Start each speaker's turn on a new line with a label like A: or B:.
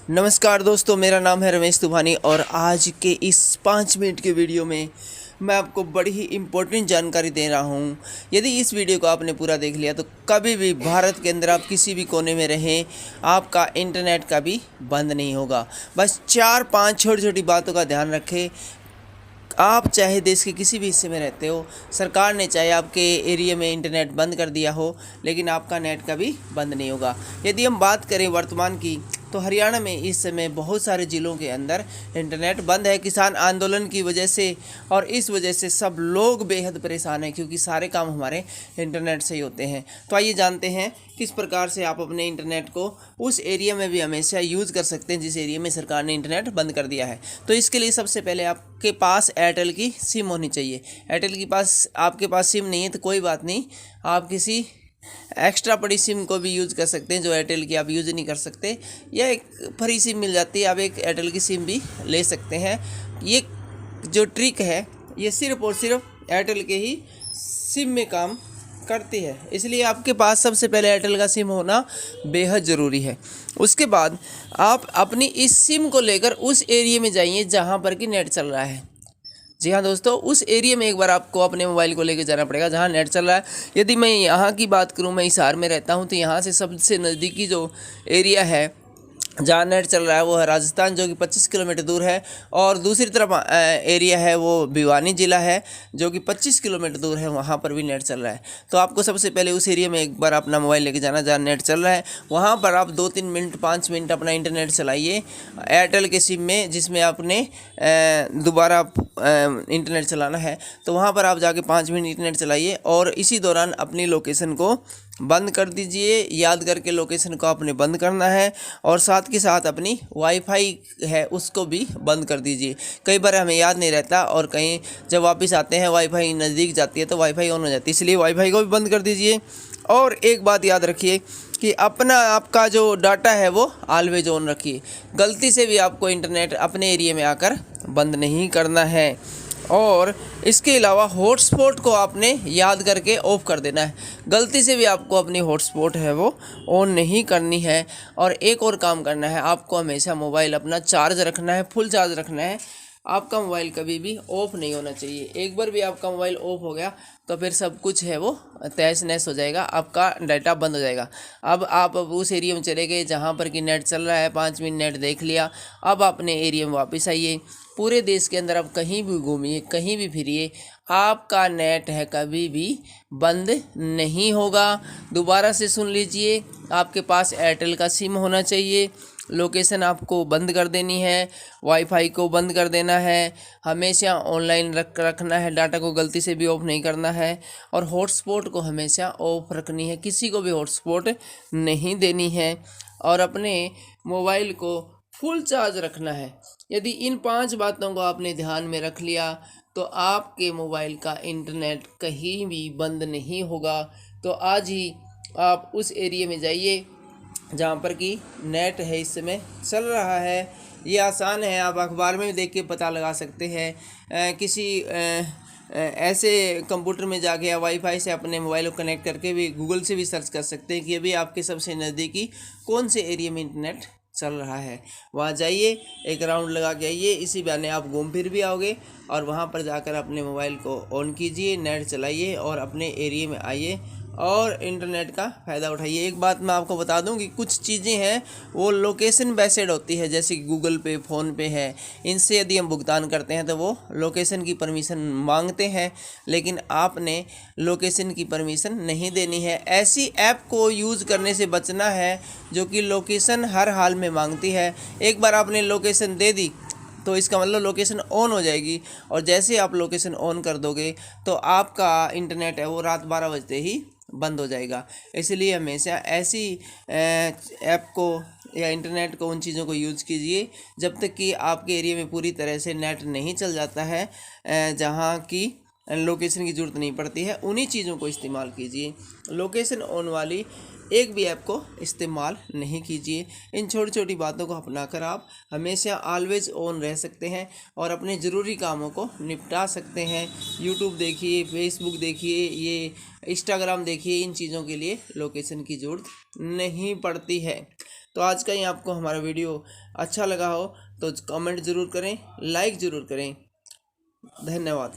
A: नमस्कार दोस्तों, मेरा नाम है रमेश तुभानी और आज के इस 5 मिनट के वीडियो में मैं आपको बड़ी ही इम्पोर्टेंट जानकारी दे रहा हूँ। यदि इस वीडियो को आपने पूरा देख लिया तो कभी भी भारत के अंदर आप किसी भी कोने में रहें, आपका इंटरनेट कभी बंद नहीं होगा। बस 4-5 छोटी छोटी बातों का ध्यान रखें। आप चाहे देश के किसी भी हिस्से में रहते हो, सरकार ने चाहे आपके एरिया में इंटरनेट बंद कर दिया हो, लेकिन आपका नेट कभी बंद नहीं होगा। यदि हम बात करें वर्तमान की, तो हरियाणा में इस समय बहुत सारे ज़िलों के अंदर इंटरनेट बंद है किसान आंदोलन की वजह से, और इस वजह से सब लोग बेहद परेशान हैं क्योंकि सारे काम हमारे इंटरनेट से ही होते हैं। तो आइए जानते हैं किस प्रकार से आप अपने इंटरनेट को उस एरिया में भी हमेशा यूज़ कर सकते हैं जिस एरिया में सरकार ने इंटरनेट बंद कर दिया है। तो इसके लिए सबसे पहले आपके पास एयरटेल की सिम होनी चाहिए। एयरटेल की पास आपके पास सिम नहीं है तो कोई बात नहीं, आप किसी एक्स्ट्रा बड़ी सिम को भी यूज़ कर सकते हैं जो एयरटेल की आप यूज़ नहीं कर सकते, या एक फ्री सिम मिल जाती है, आप एक एयरटेल की सिम भी ले सकते हैं। ये जो ट्रिक है ये सिर्फ और सिर्फ एयरटेल के ही सिम में काम करती है, इसलिए आपके पास सबसे पहले एयरटेल का सिम होना बेहद ज़रूरी है। उसके बाद आप अपनी इस सिम को लेकर उस एरिया में जाइए जहाँ पर कि नेट चल रहा है। जी हाँ दोस्तों, उस एरिया में एक बार आपको अपने मोबाइल को लेकर जाना पड़ेगा जहाँ नेट चल रहा है। यदि मैं यहाँ की बात करूँ, मैं हिसार में रहता हूँ, तो यहाँ से सबसे नज़दीकी जो एरिया है जहाँ नेट चल रहा है वो है राजस्थान, जो कि 25 किलोमीटर दूर है, और दूसरी तरफ एरिया है वो भिवानी ज़िला है जो कि 25 किलोमीटर दूर है, वहाँ पर भी नेट चल रहा है। तो आपको सबसे पहले उस एरिया में एक बार अपना मोबाइल लेके जाना जहाँ नेट चल रहा है। वहाँ पर आप 2-3 मिनट 5 मिनट अपना इंटरनेट चलाइए एयरटेल के सिम में, जिसमें आपने दोबारा इंटरनेट चलाना है। तो वहाँ पर आप जाके 5 मिनट इंटरनेट चलाइए और इसी दौरान अपनी लोकेशन को बंद कर दीजिए। याद करके लोकेशन को आपने बंद करना है, और साथ के साथ अपनी वाईफाई है उसको भी बंद कर दीजिए। कई बार हमें याद नहीं रहता और कहीं जब वापस आते हैं वाईफाई नज़दीक जाती है तो वाईफाई ऑन हो जाती है, इसलिए वाईफाई को भी बंद कर दीजिए। और एक बात याद रखिए कि आपका जो डाटा है वो ऑलवेज ऑन रखिए। गलती से भी आपको इंटरनेट अपने एरिया में आकर बंद नहीं करना है। और इसके अलावा हॉटस्पॉट को आपने याद करके ऑफ़ कर देना है। गलती से भी आपको अपनी हॉटस्पॉट है वो ऑन नहीं करनी है। और एक और काम करना है, आपको हमेशा मोबाइल अपना चार्ज रखना है, फुल चार्ज रखना है। आपका मोबाइल कभी भी ऑफ़ नहीं होना चाहिए। एक बार भी आपका मोबाइल ऑफ़ हो गया तो फिर सब कुछ है वो तहस नहस हो जाएगा, आपका डाटा बंद हो जाएगा। अब आप उस एरिया में चले गए जहाँ पर कि नेट चल रहा है, 5 मिनट नेट देख लिया, अब अपने एरिया में वापस आइए। पूरे देश के अंदर आप कहीं भी घूमिए, कहीं भी फिरिए, आपका नेट है कभी भी बंद नहीं होगा। दोबारा से सुन लीजिए, आपके पास एयरटेल का सिम होना चाहिए, लोकेशन आपको बंद कर देनी है, वाईफाई को बंद कर देना है, हमेशा ऑनलाइन रखना है, डाटा को गलती से भी ऑफ नहीं करना है, और हॉटस्पॉट को हमेशा ऑफ रखनी है, किसी को भी हॉटस्पॉट नहीं देनी है, और अपने मोबाइल को फुल चार्ज रखना है। यदि इन 5 बातों को आपने ध्यान में रख लिया तो आपके मोबाइल का इंटरनेट कहीं भी बंद नहीं होगा। तो आज ही आप उस एरिया में जाइए जहाँ पर कि नेट है इस समय चल रहा है। ये आसान है, आप अखबार में भी देख के पता लगा सकते हैं। किसी ऐसे कंप्यूटर में जाके या वाईफाई से अपने मोबाइल को कनेक्ट करके भी गूगल से भी सर्च कर सकते हैं कि अभी आपके सबसे नज़दीकी कौन से एरिया में इंटरनेट चल रहा है। वहाँ जाइए, एक राउंड लगा के आइए, इसी बहाने आप घूम फिर भी आओगे, और वहाँ पर जाकर अपने मोबाइल को ऑन कीजिए, नेट चलाइए और अपने एरिया में आइए और इंटरनेट का फ़ायदा उठाइए। एक बात मैं आपको बता दूं कि कुछ चीज़ें हैं वो लोकेशन बेस्ड होती है, जैसे कि गूगल पे, फ़ोन पे है, इनसे यदि हम भुगतान करते हैं तो वो लोकेशन की परमिशन मांगते हैं, लेकिन आपने लोकेशन की परमिशन नहीं देनी है। ऐसी ऐप को यूज़ करने से बचना है जो कि लोकेशन हर हाल में मांगती है। एक बार आपने लोकेशन दे दी तो इसका मतलब लोकेशन ऑन हो जाएगी, और जैसे आप लोकेशन ऑन कर दोगे तो आपका इंटरनेट है वो रात 12 बजते ही बंद हो जाएगा। इसलिए हमेशा ऐसी ऐप को या इंटरनेट को, उन चीज़ों को यूज़ कीजिए जब तक कि आपके एरिया में पूरी तरह से नेट नहीं चल जाता है, जहाँ की लोकेशन की ज़रूरत नहीं पड़ती है, उन्हीं चीज़ों को इस्तेमाल कीजिए। लोकेशन ऑन वाली एक भी ऐप को इस्तेमाल नहीं कीजिए। इन छोटी छोटी बातों को अपनाकर आप हमेशा ऑलवेज ऑन रह सकते हैं और अपने ज़रूरी कामों को निपटा सकते हैं। यूट्यूब देखिए, फेसबुक देखिए, ये इंस्टाग्राम देखिए, इन चीज़ों के लिए लोकेशन की ज़रूरत नहीं पड़ती है। तो आज का ही आपको हमारा वीडियो अच्छा लगा हो तो कमेंट ज़रूर करें, लाइक ज़रूर करें। धन्यवाद।